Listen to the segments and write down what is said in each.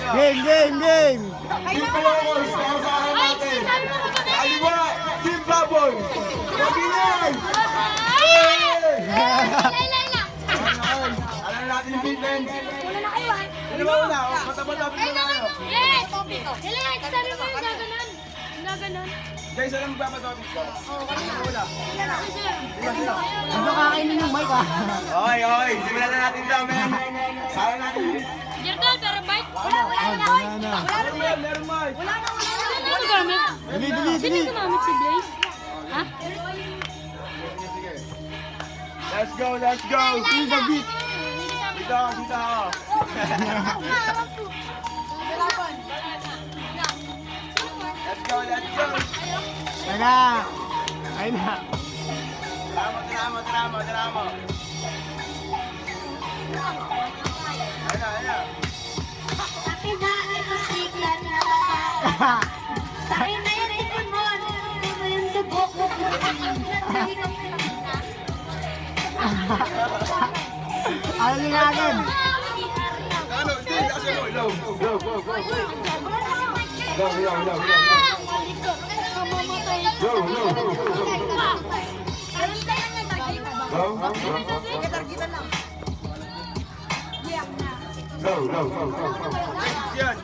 Game, game, game. Team Colocos, para sa araw natin. Kaliwa, Team Baboy. Kabinan! Alam natin yung defense. Una na kayo, ha? Ano ba una? Mata-mata na kayo. Yes! Hilahin, sabi mo yung gaganon. Gaganon. Guys, alam mo papatopis ko? Oo, kami na una. Ano kakainin yung mic ah? Okay, okay. Simulan na natin ito, men. Kaya natin. Jerdan, pero bike. Wala na. Meron man, meron man. Wala na gamit. Dali, dali, Sino dali. yung gumamit si Blaze? Ha? Sige. Let's go, let's go. Feel the beat. Dito ako, dito ako. Let's go, let's go. Ayun na. Ayun na. Drama, drama, drama, drama. Ayun na, ayun na. Sa'kin na yun, ito mo. Ito mo yung dugo. Ano din natin? Ano, hindi, kasi go, go, go, go, go, go. Go, go, go, go. Go, go, go, go, go. Go, go, go, go, go. Yan.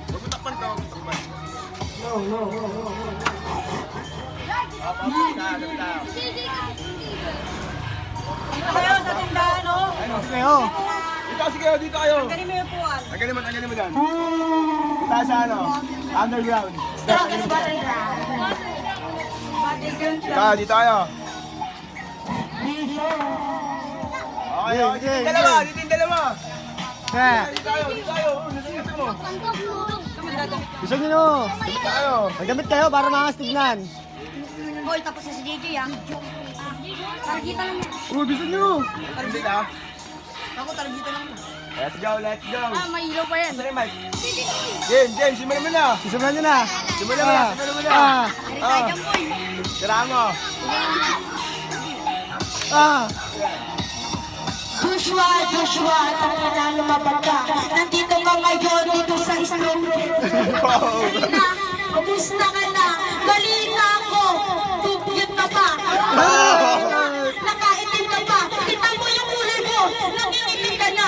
Huwag mo takpan to, huwag mo takpan. No, no, no, no. Kayo sa tindahan, no? Kasi kayo. Dito kasi kayo, dito kayo. Galing mo yung puwan. Tanggalin mo dyan. Kita sa ano? Underground. Dito kayo. Okay, okay. Okay, Dito yung dalawa, dito yung dalawa. Eh, Dito tayo, dito tayo. Dito mo. gusto nyo no? Dito tayo. Magdamit kayo para makastignan. Hoy, tapos na si JJ, ah. Targita lang yan. Gusto nyo? Hindi ka. Ako, targito lang. Let's go, let's go. May ilaw pa yan. Saan yung mic? James, simulan mo na. Sisimulan nyo na. Simulan mo na, simulan mo na. Tira mo. Joshua, tara na lumabas ka. Nandito ka ngayon dito sa isang Kamusta ka na? Balita ako. Tubyot ka pa. Nakaitim ka pa. Kita mo yung kulay mo. Nangingitim ka na.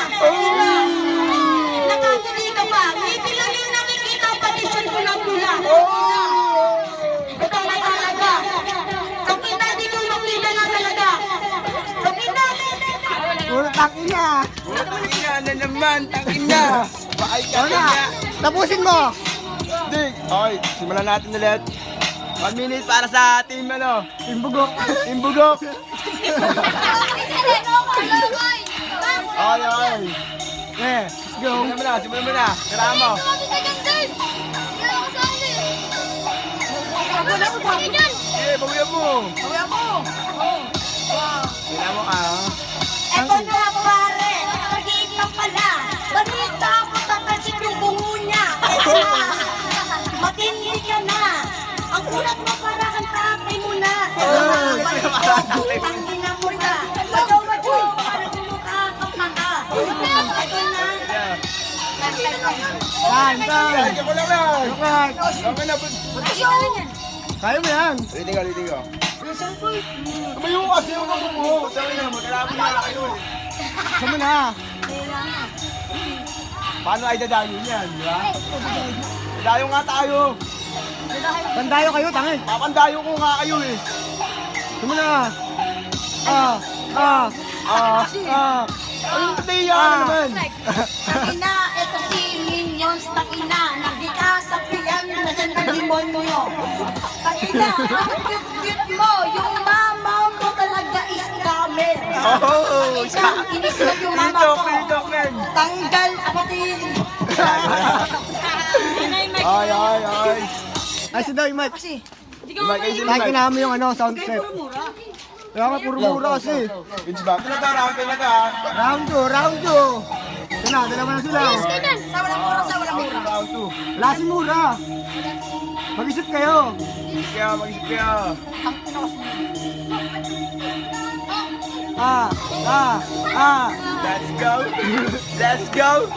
Nakatuli ka pa. Ngiti lang yung nakikita. Patisyon ko ng pula. Ito na talaga. Kapita, di ko makita na talaga. Kapita. Puro tangin niya. Tangina na naman, tangina. Bakay ka Ano na? na. Tapusin mo. Dig. Okay, simulan natin ulit. 1 minute para sa team ano? Imbugok. Imbugok. Okay, okay. Eh, let's go. Simulan mo na. Tira mo. Okay, bawian mo. Bawian mo. Tira mo ka. Eto na pare, nagiging lang pala. Balita ako tatalsik yung bungo niya. Matindi ka na. Ang ulat mo para kang tatay mo na. Tangin na mo na. Wadaw, para kumukha kang maka. Eto na. Tan, tan. Kaya ko lang lang. Right. Okay na. Kaya mo yan. Ulitin ka, ulitin ka. Tumayo ko kasi yung mo. Sabi na, magkalaban na lang kayo. Gusto mo na. Paano ay dadayo niyan, di ba? Dadayo nga tayo. Tandayo kayo, tangin. Papandayo ko nga kayo eh. Gusto mo na. Anong tayo naman? Takina, eto si Minions, takina. Nagkikasapian na dyan ng demonyo. Takina, ang cute-cute mo. Yung mama mo talaga is camel. Oh, Isang inis mo yung mama Pildok, ko. pildok, men. Tanggal apatin. Ay, ay, ay. Ay, si Doy, Mike. Mike, ay sino Kahit Mike? kinama yung ano, sound set. Kaya nga, puro mura kasi. Vince ba? Ito na to, round two na to ha. Round 2, round 2. Ito na, dalawa na sila. Sa walang mura, sa walang mura. Round two. Lasin mura. Mag-isip kayo. Mag-isip kayo. Let's go. Let's go.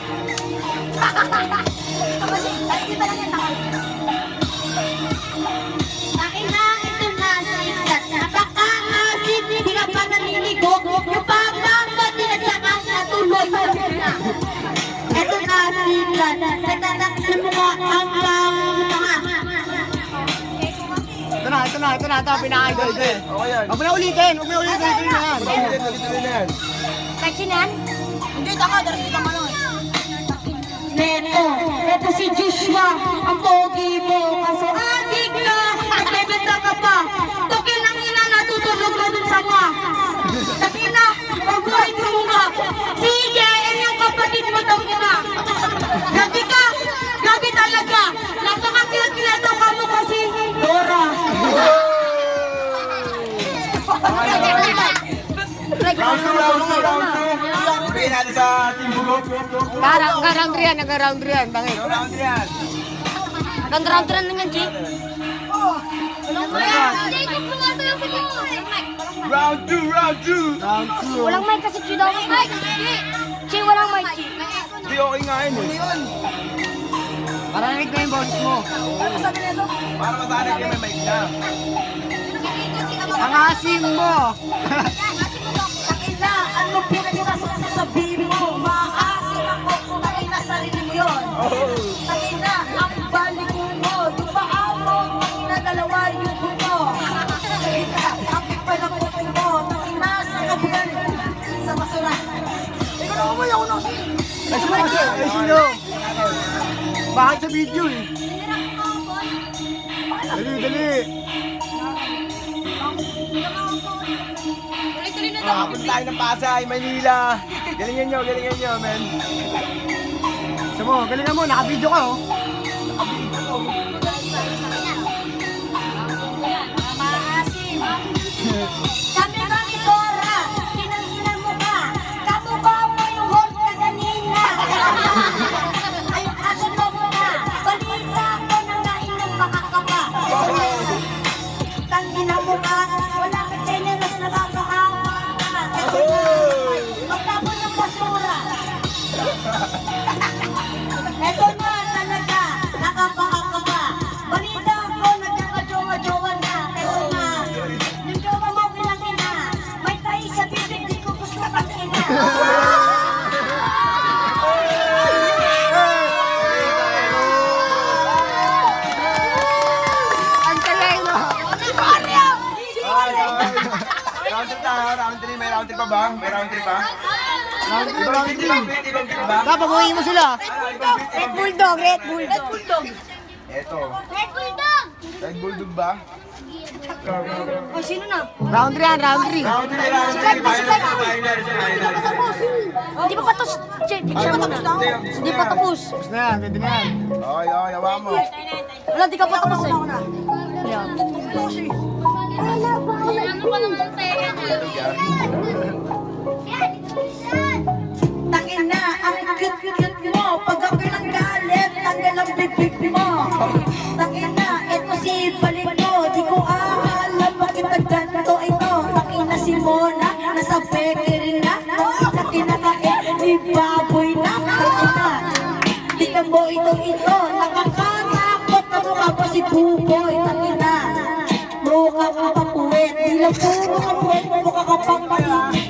Takin na, ito na, sikat. Napaka-asip, hindi ka pa naniligo. Yung papa, tinatsakan na tuloy. Ito na, sikat. Nagtatakil mo ka ang tanga. Ito na. Ito, pinaka-idol ko eh. Okay yan. Huwag mo na ulitin. Ito na yan. Ulitin na yan. Kahit sinan? Hindi, tanga, darating ka man. Neto si Joshua, ang pogi mo. Kaso adik ka, nagbebenta ka pa. Tukil ng ina, natutulog ka dun sa mga. Takina, pag-uwait mo nga. Sige, yung kapatid mo daw ina. Gabi ka, gabi talaga. Napaka-cute nito ka mo kasi Dora. Round 2. Sabihin natin sa Team Bugok. Round 3 yan. Round 3 yan. Bangin. Round 3 yan. Round na yan, Chi. Round 2. Walang mic kasi Chi daw. Chi, walang mic, Chi. Hindi okay nga yun eh. Marinig na yung boses mo. Para masanay kayo may mic na. Ang asim mo. Takina, ano pinagsasasabihin mo? Maasim ako kung takina sarili mo yun. Takina, ang balik mo. Di ba ako, takina dalawa yung mo. Takina, ang palakot mo. Takina, sa kabulan. Sa basura. Ikaw na umuya ko na. Ay, sino? Bakit sa video eh? Dali. Punta tayo ng Pasay, Manila. Galingan nyo, men. Gusto mo, galingan mo. Naka-video ka oh. Maasim. Sabi ba ni Dora, hinang-hinang mo ka. Kamukha mo yung hold ka kanina. Ay, aso mo muna. Balita ko na nainom makakapa. Tangina mo ka, wala ka generous na kakahama. Magtapon ng basura. Eto na talaga, nakapakakapa. Balita ko, nagkakajowa-jowa na. Eto na, yung jowa mo pinakina. May tayo sa bibig, di ko gusto pangina. Ang talay mo. Round 3 tayo, round 3. May round 3 pa ba? May round 3 pa? Round 3. Ibang beat ba? Papabuhin mo sila. Red Bulldog. Eto. Red Bulldog! Red Bulldog ba? Oh, sino na? Round 3 yan, round 3. Round 3. Final. Hindi pa tapos. Hindi pa tapos. Tapos na yan, pwede na yan. Okay, hawa mo. Wala, di ka pa tapos eh. Yan. Ano pa naman tayo? Takina, ang cute-cute mo. Pag ako'y nang galit, tanggal ang bibig mo. Takina, ito si balik ko. Di ko alam bakit nagganto ito. Takina si Mona, nasa bakery na. Takina ka ni baboy na. Takina, tingnan mo ito. Nakakatakot na mukha pa si Buboy. Takina, mukha ka pa puwet. Di lang po mukha puwet, mukha ka pang maliit.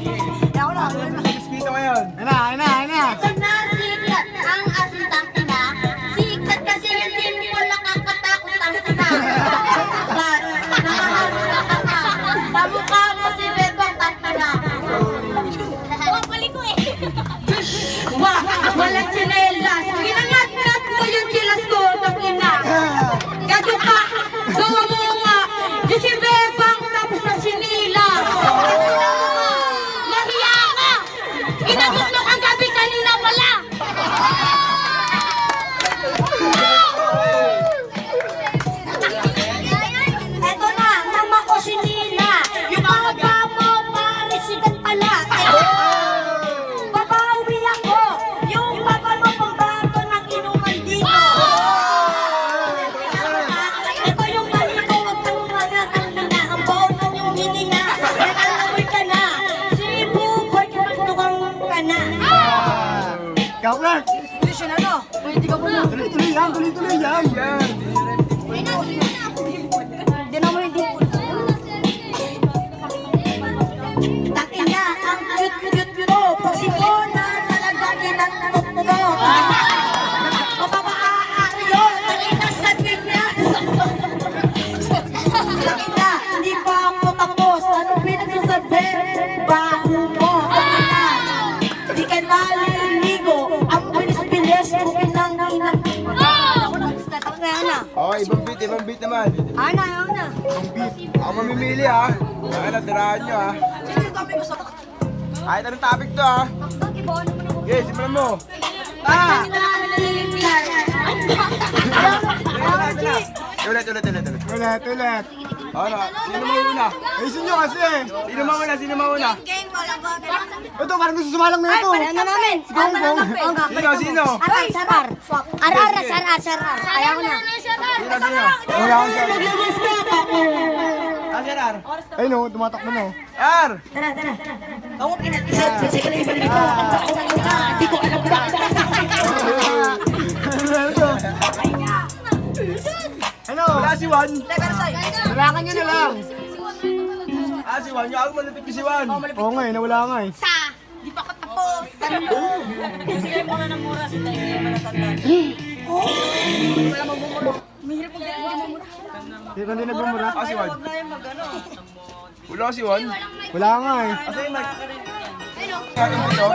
Biskito ngayon. Ayun na. Ito na sikat ang ating tangkina. Sikat kasi yung dimple nakakatakot ang tina. Pamukha mo si Bebang tangkina. Balik ko eh. Walang chinelas. Ginangat-ngat mo yung chilas ko, tangkina. Gadyo ka, gawa mo nga. Di si Bebang tapos na sinila. Mahiya ka! Ginagulok ang gabi kanina pala! Eto na, mama ko si Nina. Yung papa mo, pa-resident pala. Babawi ako. Yung papa mo, pambato ng Flex. Position ano? Pwede ka muna. Tuloy-tuloy yan, tuloy-tuloy yan. Hindi na mo hindi. Takina, ang cute-cute mo. Pasipon na talaga kinantot ko. Mapapaari yun. Takina sa pinyas. Takina, hindi pa ako tapos. Ano pinagsasabi? Baho mo. Takina, di ka naliligo. Ang bilis-bilis mo pinangina. Okay, ibang beat naman. Ana, ana. Ako mamimili ha. Ano, tirahan nyo ha. Kahit anong topic to ha. Okay, simulan mo. Ulit. Ulit. Ano, sino mauna? Ayusin nyo kasi. Sino mauna? Ito, parang gusto sumalang na ito. Ano namin? Sino? Sarar. Sarar. Ayaw ko na. Wala akong sabi. Sir R. Ayun o, tumatakbo na o. R! Ako pinag-isip. Kasi ka lang ibalik ko. Ang sakit ka. Hindi ko alam ba. Ano? Wala si Juan. Wala nyo na lang. Si Juan. Yung ako malapit ko si Juan. Oo nga eh, nawala nga eh. Di pa ako tapos. Sige mo na ng mura sa tayo. Hindi mo natanda. Wala magmumura. Mahirap mo ganyan, hindi mo mura. Hindi ka din nagmumura. Si Juan. Huwag na yung mag-ano. Wala si Juan. Wala nga eh. Asa yung mic? Ano dito?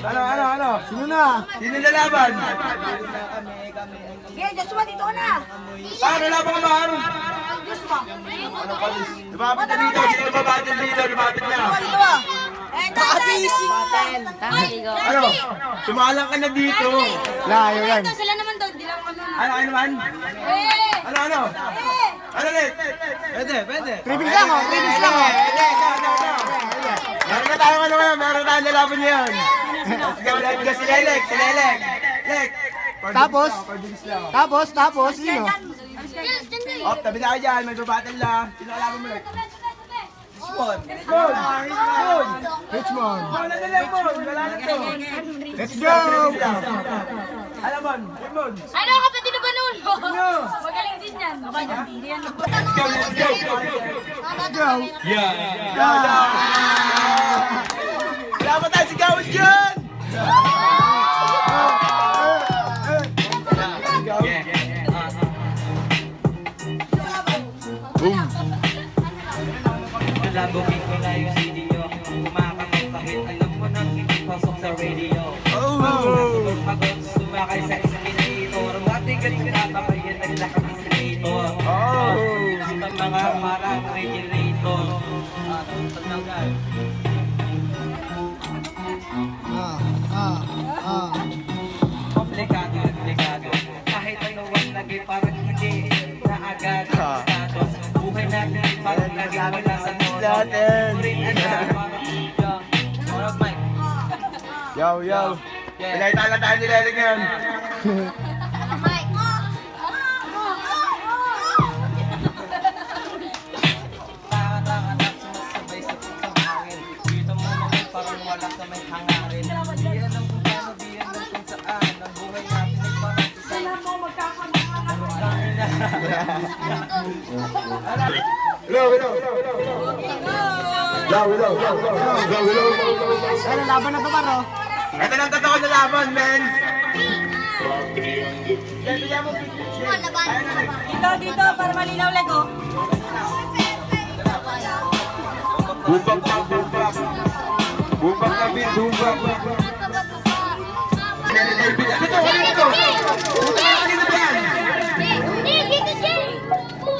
Ano? Sino na? Sino lalaban? Sige, Joshua, dito ka na. Ano laban ka ba? Joshua. Lumapit na dito. Sino lumapit dito? Lumapit na. Dito ah. Nakagising Ano? Sumalang ka na dito. Layo yan. Sila naman daw, di lang kami. Ano naman? Ano? Ano ulit? Pwede. Tribis lang o, tribis lang o. Meron na tayo ngayon. Meron tayong lalaban ngayon. Let's go si Lelek. Lek. Tapos, sino? Op, tabi na kayo dyan. May babattle lang. Sino kalaban mo ulit? Richmond. Wala na lang po. Wala na to. Let's go! Alamon. Richmond. Ano, kapatid na ba nun? Magaling din yan. Let's go. Go! Wala pa tayo sigawan dyan! Labugin ko na yung CD nyo. Kumakamang kahit alam mo nang hindi pasok sa radio. Pagod sumakay sa escalator. Matigal ka na ba kayo naglakad escalator? Sa mga parang regulator. Komplikado. Kahit ano ang lagi parang hindi na agad status. Buhay natin parang lagi wala sa Natin. Yo. Pinahitala tayo ni Lelek ngayon. Sumasabay sa putsang hangin. Dito mo naman parang wala sa may hangarin. Di alam kung paano, di alam kung saan. Ang buhay natin ay parang isang Ano, laban na to paro? Ito lang totoo na laban, men. Dito, para malinaw lego. Bubak. Bubak kami, bubak. Dito. Kanina ba yan?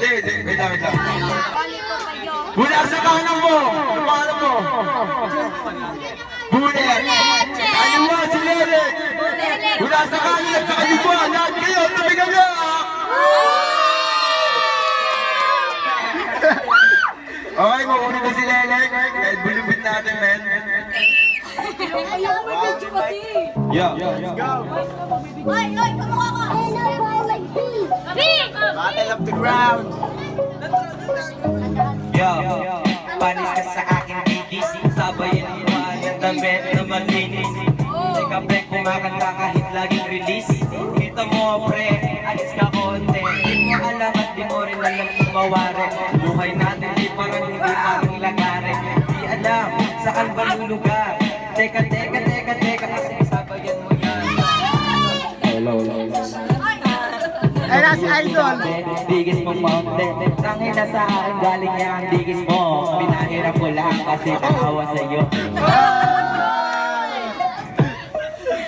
Wait lang. Mula sa kanan mo. Paano mo? Bulet. Kaliwa si Lelek. Mula sa kanan at sa kaliwa. Lahat kayo, tumigal na. Okay, mauna na si Lelek. Kahit bulubit natin, men. Let's go. Battle of the ground. Panis ka sa aking bigis. Sabayan mo ang damit na malinis. Teka, kumakanta kahit laging release. Dito mo pre, alis ka konti. Di mo alam at di mo rin alam kumawari. Buhay natin di parang lagari. Di alam saan ba lulugar. Teka kasi sabayan mo yan. Ay, na si Idol. Digis mo mountain. Tangin na sa akin galing niya ang digis mo. Pinahirap ko lang kasi nakawa sa'yo.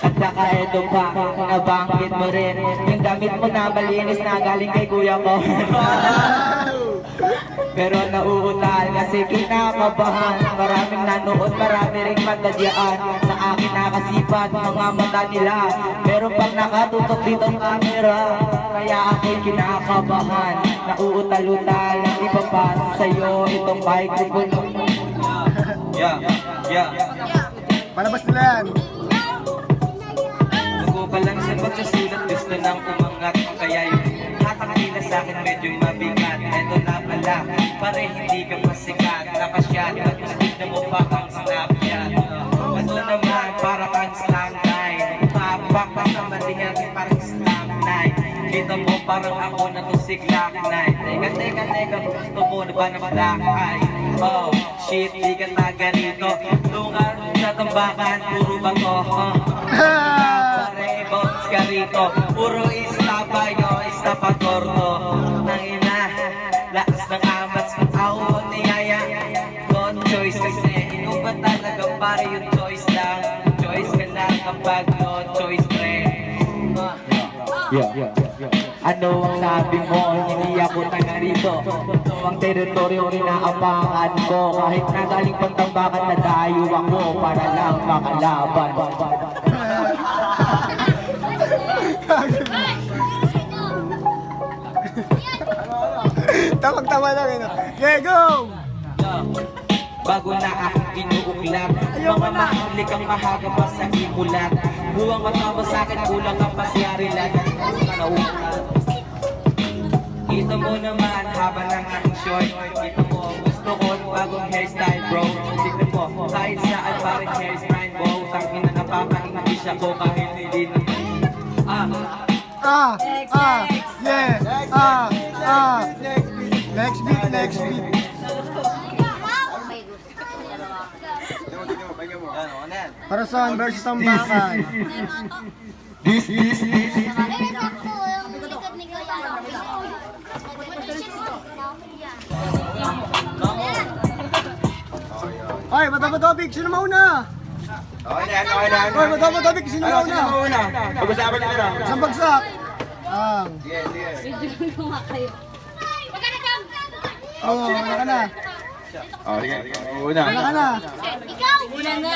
At saka ito pa, nabanggit mo rin. Yung damit mo na malinis na galing kay kuya ko. Pero nauutal kasi kinakabahan. Maraming nanood, marami ring matadyaan. Sa akin nakasipat, mga mata nila. Meron pang nakatutok dito ang camera. Kaya ako'y kinakabahan. Nauutal-utal, hindi pa pasok sa'yo itong microphone. Yeah. Palabas nila yan. Bago pa lang sa pagsusulat, gusto nang umangat. Kaya yung hatak nila sa akin medyo mabigat. Eto na pala, pare hindi ka pasikat. Nakasyat, nagpustig na mo pa kang snapchat. Ito naman, para kang slam 9. Papak pa sa malingan, parang slam 9. Kita mo parang ako na to si Glock 9. Teka, gusto mo na ba na black eye? Oh, shit, di ka taga rito. Tungan sa tambakan, puro ba to? Pare, bounce ka rito. Puro istapayo, istapatorto. Nangina, lakas ng amats. Ako niyaya, no choice kasi. Ikaw ba talaga pare yung choice lang? Choice ka lang kapag no choice, pre. Ano ang sabi mo? Hindi ako taga rito. Ito ang teritoryo inaabangan ko. Kahit nagaling pang tambakan na dayo ako para lang makalaban. Tawag-tawa lang eh. Okay, go! Bago na akong inuuklap, mga mahuli kang mahaga pa sa ikulat. Buwang matawa sa akin, kulang ang pasyari lang. Kita mo naman, haba ng aking short. Kita mo, gusto ko bagong hairstyle, bro. Tignan mo, kahit saan parang hairstyle, bro. Tangin na napapaingis ako kahit hindi na. Next beat. Parason versus Tambakan. This. Ay, matapatopik, sino mauna? Okay na. Ay, matapatopik, sino mauna? Pag-usapan nyo na. Isang bagsak. Sige. Oo, wala ka na. Oh, sige. Una. Wala ka na. Una na.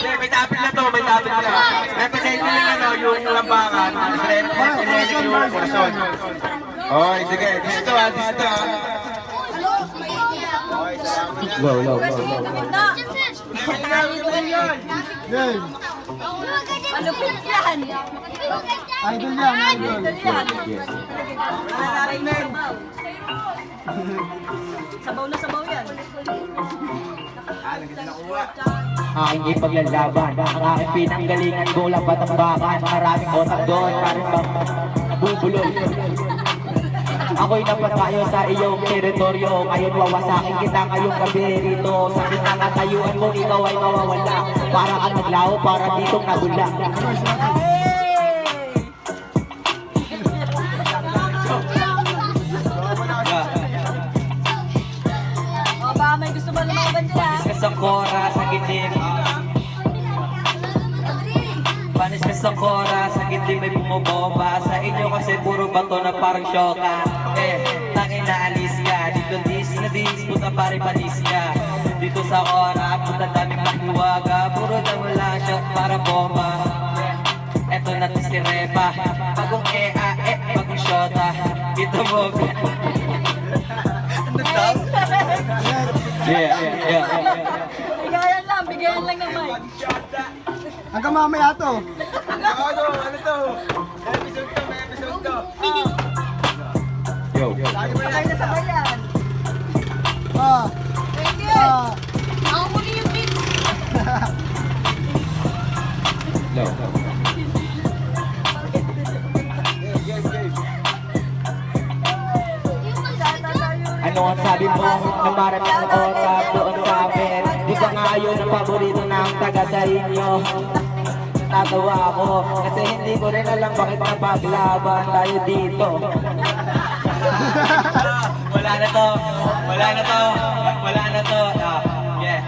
May topic na to. Represent nyo yung lambakan. Represent yung porson. Okay, sige. Dito. Low. Game. Malupit yan. Idol yan, idol. Sabaw na sabaw yan. Aking ipaglalaban, ang aking pinanggalingan, bola patambakan. Maraming otak doon, parang bang nabubulol. Ako'y napatayo sa iyong teritoryo. Ngayon wawasakin kita ngayong gabi rito. Sa pinangatayuan mo, ikaw ay mawawala. Para kang naglaho, para ditong nabula. O baka may gusto ba lumaban dyan ha? Panis ka sa kora sa gitlim. Panis ka sa kora sa gitlim, may bumobomba. Sa inyo kasi puro bato na parang syoka. Takin na Alicia. Dito puta pare Alicia. Dito sa kora, puta daming mahiwaga. Puro na wala shot para bomba. Eto na to si Repa. Bagong bagong syota. Dito mo. Yeah. Bigayan lang ng mic. Hanggang mamaya to. Ano to? Episode to. Yo. Sabay na sabay yan. Ako muli yung beat. Ano ang sabi mo na maraming oras doon sa amin? Di ba nga yun ang paborito ng taga sa inyo? Natawa ako kasi hindi ko rin alam bakit napaglaban tayo dito. Wala na to. Yeah.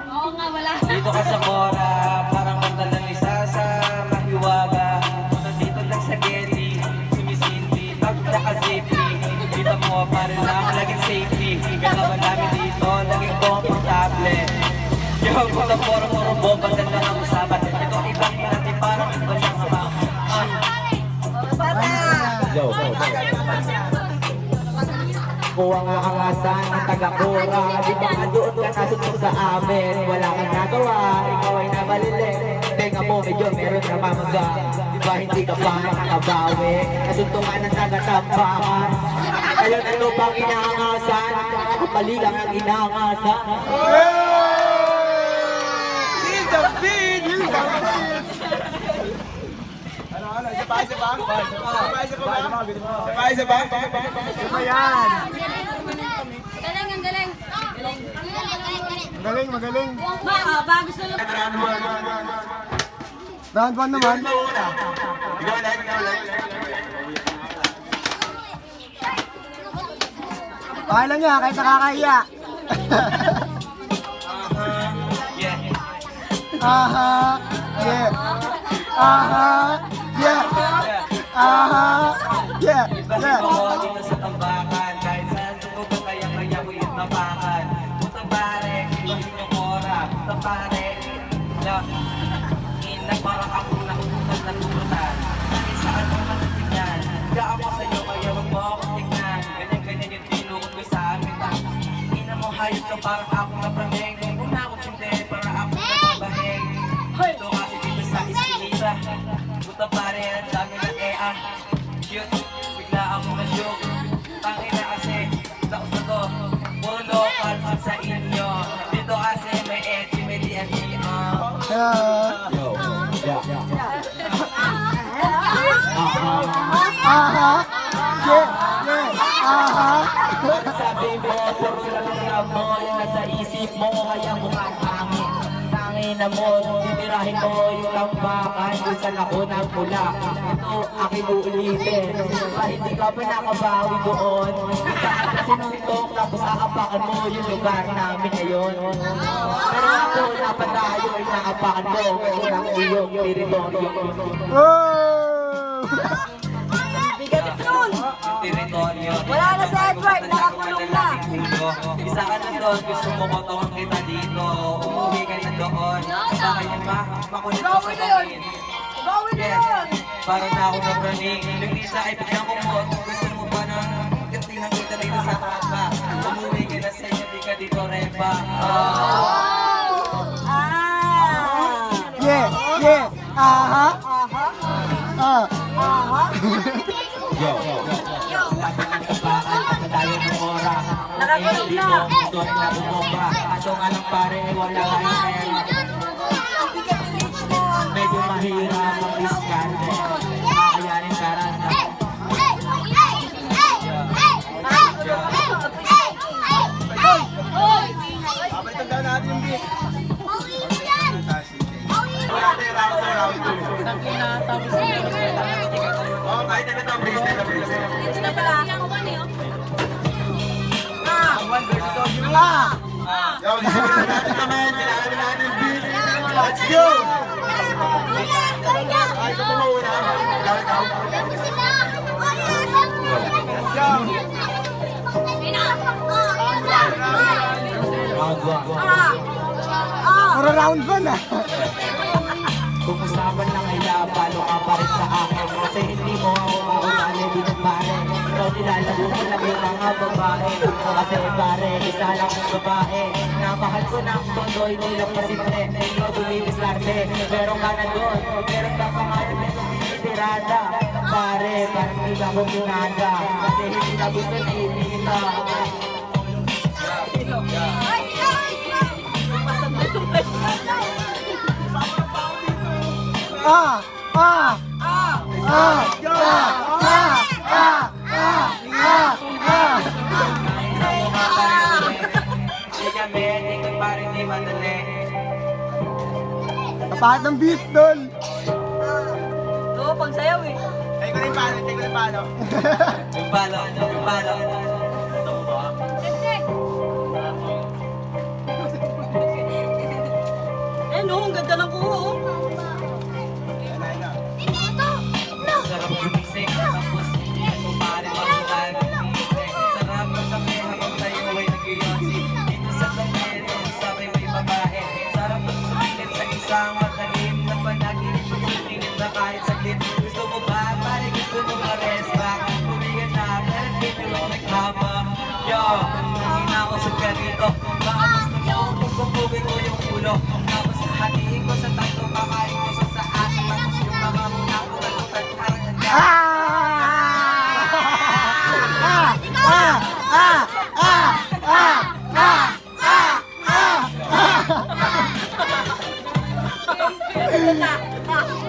Oo nga, wala. Dito ka sa Mora, parang magdalang isa sa mahiwaga. Nandito lang sa Getty, sumisindi, nagkaka-safety. Dito mo, para lang laging safety. Galawan namin dito, laging komportable. Yung sa puro bomba, ganda ng usapan. Ito ibang natin, parang iba siyang sama. Kuha nga ang asan ng taga-Cora. Di ba nga doon ka nasutok sa amin? Wala kang nagawa, ikaw ay nabalili. Tenga mo medyo meron na mamaga. Di ba hindi ka pa nakabawi? Nasuntungan ng taga-tambakan. Ngayon ano bang inaangasan? Kapaligang ang inaangasan. Isa pa? Galing, ang galing. Magaling. Ba, gusto nyo. Round 1 naman. Ikaw ulit. Pakay lang niya, kahit nakakahiya. Aha, yeah. Ibahin mo dito sa tambakan. Kahit saan tubo kaya mo yung tapakan. Puta pare, ibahin yung Cora. Puta pare, ina parang ako nakutusan na turutan. Kahit saan mo matitignan. Higa ako sa'yo kaya wag mo ako tignan. Ganyan yung tinukot ko sa amin. Ina mo hayop ka parang ako na prameng. Kung na ako sindi, para ako na babaheng. Ito kasi dito sa iskinita. Puta pare, ang dami na cute, bigla ako na-shook. Tangina kasi, laos na to. Puro local sa inyo. Dito kasi may edgy, may DME. Sabi mo, puro lang ang love mo. Yan nasa isip mo, kaya mukhang pangit. Tangina mo, titirahin mo yung lambakan kung saan ako nagmula. Ito, aking uulitin. Hindi ka pa nakabawi doon. Sinuntok, tapos nakapakan mo yung lugar namin ngayon. Pero ako, napatayo, inakapakan mo. Kasi ang iyong teritoryo. Bigat nun. Teritoryo. Wala na si Edward, nakakulong na. Isa ka na doon, gusto mo kotokan kita dito. Umuwi ka na doon. Sa kanya makulit ko sa bangin. Gawin na yun. Para na ako na praning. Nagdisa ay bigyan ko mo. Gusto mo ba na gantihan kita dito sa trapa? Umuwi ka na sa inyo, di ka dito repa. Tayo ng Cora. Nakakulong na. Gusto rin na bumomba. Kaso nga lang pare, wala kayong pera. Medyo mahirap ang diskarte. Kakayanin karanda. Tandaan natin yung beat. Kahit na ito, please. Ito na pala. One versus all you. Yo, sinabi natin naman yung beat. Let's go! Ay, ito mo una. Ikaw. Let's go! Puro round 1 ah. Kung usapan lang ay labalo ka pa rin sa akin. Kasi hindi mo ako maunali dito pare. Ikaw nilalaro mo lang yung mga babae. Kasi pare, isa lang ang babae. Namahal ko ng todo, hindi lang pasimple. Ikaw bumibislarte, meron ka na doon. Meron ka pangalan na tumitirada. Pare, parang hindi ka ko pinada. Kasi hindi na gusto na itinita. Hindi kami, hindi ko parang di madali. Tapat ng beat, Dol. Oo, pang sayaw eh. Tayo ko na yung palo, tayo ko na yung palo. Yung palo, yung palo. Eh no, ang ganda ng kuho. Oh. Sarap gumising, tapos ito pare mag-live gumising. Sarap magkape habang tayo ay nag-iossi. Dito sa tabi, sabay may babae. Sarap magsumilip sa isang matalim na panaginip. Magsumilip na kahit saglit. Gusto mo ba? Pare gusto mo ma-rest back. Pumigan na, pero di mo naghaba. Yo, hangin ako sa perito. Baka gusto mo, pagpupugin mo yung ulo. Tapos hatiin ko sa tatlo, kakain ko sa akin. Tapos yung mga muna ko, nagtatagtarang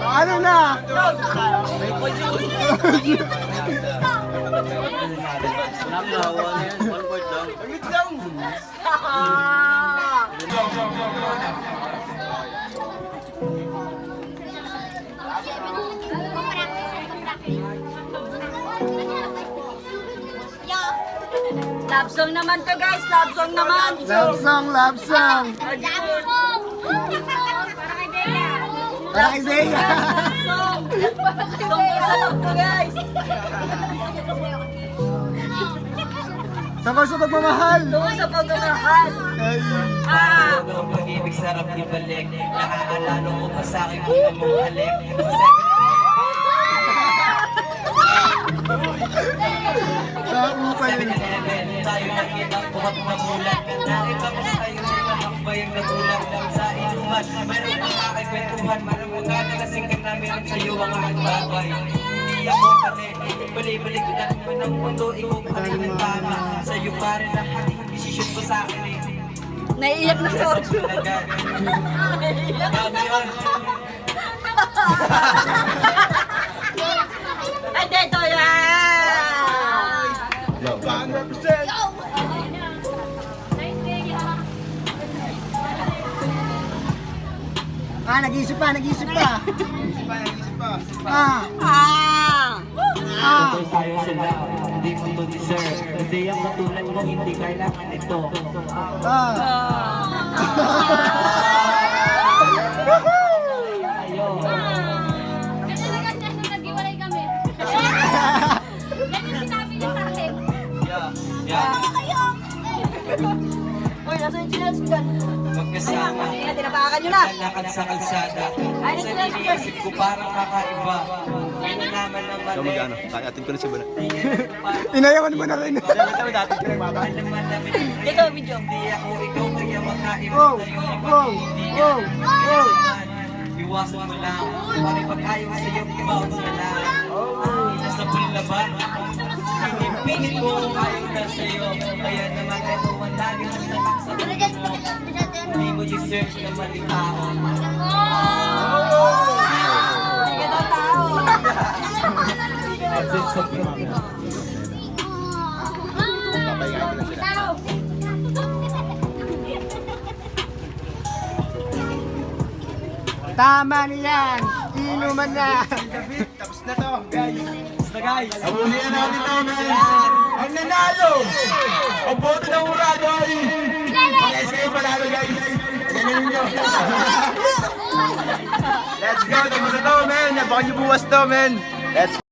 Ano na? Love song naman to guys, love song naman. Love song, love song. Para kay Bea. Love song. Tungkol sa love to guys. Tungkol sa pagmamahal. Tungkol sa pagmamahal. Ay. Ang pag-ibig sarap ibalik. Nakaalala ko pa sa akin kung mong halik. Kaupa yun. 7-Eleven, tayo nakita buhat na mulat. Nakita ko sa'yo na nakakbay ang nagulat. Sa inuman, mayroon kang kakikwentuhan. Maraming kanalasing ka namin ang sa'yo ang agbabay. Hindi ako pati, bali-balik na naman ang mundo. Ikaw pa rin ang tama. Sa'yo pa rin lahat, yung desisyon ko sa akin eh. Naiiyak na ko. Ay, dito yan. 100%. Nag-iisip pa. Nag-isip pa. Ito sa'yo sila, hindi mo to deserve. Hindi ang katulad mo, hindi kailangan ito. Ayaw. Kasi na ganyan nung nag-iwalay kami. Yan yung sinabi niya sa akin. Yeah. Uy, nasa yung chinelas ko dyan. Magkasama. Ay, tinapakan nyo na. Lalakad sa kalsada. Ay, Sa nagsilas ko. iniisip ko parang kakaiba. May nalaman na mali. Kakayatin ko na si Bala. Inayawan mo na rin. Dati ko na Dito, video. Hindi ako ikaw kaya makaiba Wow, tayo. wow, wow, wow. Iwasan mo lang. Pare pag-ayaw sa'yo, i-bounce ka lang. Nasa pulaban. Pinipilit ko kung ayaw na sa'yo. Kaya naman ito ang lagi mo sa hindi mo deserve na maling tao. Sige daw tao. Tama na yan. Inuman na. Tapos na to, guys. Tapos na, guys. Abulihan natin to, man. Ang nanalo! Ang boto ng Murado ay... Ang SK panalo, guys. Ganyan nyo. Let's go. Tapos na to, man. Abangan nyo buwas to, man. Let's